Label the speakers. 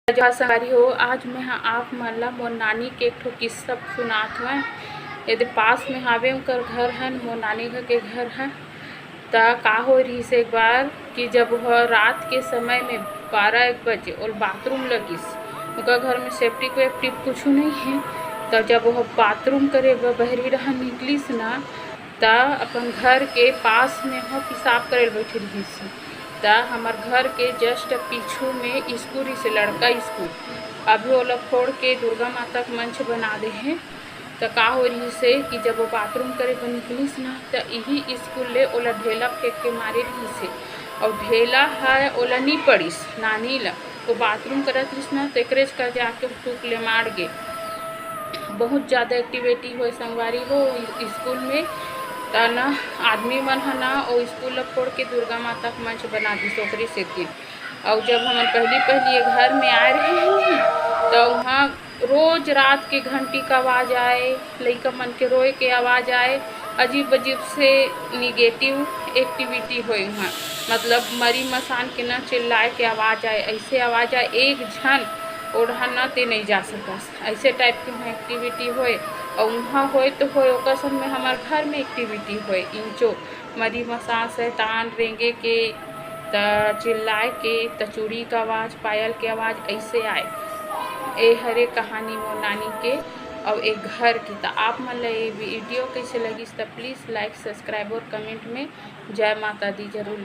Speaker 1: जहाँ संगवारी हो, आज मैं आप मन ला मोर नानी के एक ठो किस्सा सुनात हूँ। यदि पास में हावे उनकर घर है, मोर नानी घर के घर है। त का हो रहीस एक बार कि जब वह रात के समय में 12-1 बजे और बाथरूम लगिस, उनका घर में सेफ्टी वेफ्टी कुछ नहीं है। तो जब वह बाथरूम करे बहरी रहा निकलिस ना, त अपन घर के पास में वह पेशाब करे बैठी रहीस। त हमार घर के जस्ट पीछू में स्कूल से लड़का स्कूल अभी ओला फोड़ के दुर्गा माता का मंच बना दे हैं। तो का हो रही से कि जब वो बाथरूम करे पर निकलिस ना, तो यही स्कूल ले ओला ढेला फेंक के मारे रही से और ढेला है ओला नहीं पड़िस नानी ला। वो बाथरूम करत रहीस ना, तो एकरेज कर जाके टूक ले मार गे। बहुत ज़्यादा एक्टिविटी हो संगवारी हो स्कूल में। त ना आदमी मन है ना और स्कूल फोड़ के दुर्गा माता का मंच बना दी ओकरे से दिन। और जब हम पहली घर में आए रहे हैं, तो वहाँ रोज रात के घंटी का आवाज़ आए, लड़का मन के रोए के आवाज़ आए, अजीब अजीब से निगेटिव एक्टिविटी हो वहाँ। मतलब मरी मसान के ना चिल्लाए के आवाज़ आए, ऐसे आवाज़ आए एक झन ओढ़ा ना ते नहीं जा सकस, ऐसे टाइप की वहाँ एक्टिविटी होए। और वहाँ होए तो होए ओकर संग में हमार घर में एक्टिविटी होए इंचो मरी मसान शैतान रेंगे के त चिल्लाए के त चूड़ी का आवाज़ पायल के आवाज़ ऐसे आए। ए हरे कहानी मोर नानी के और एक घर की। तो आप मन ला ये वीडियो कैसे लगिस तो प्लीज़ लाइक सब्सक्राइब और कमेंट में जय माता दी जरूर।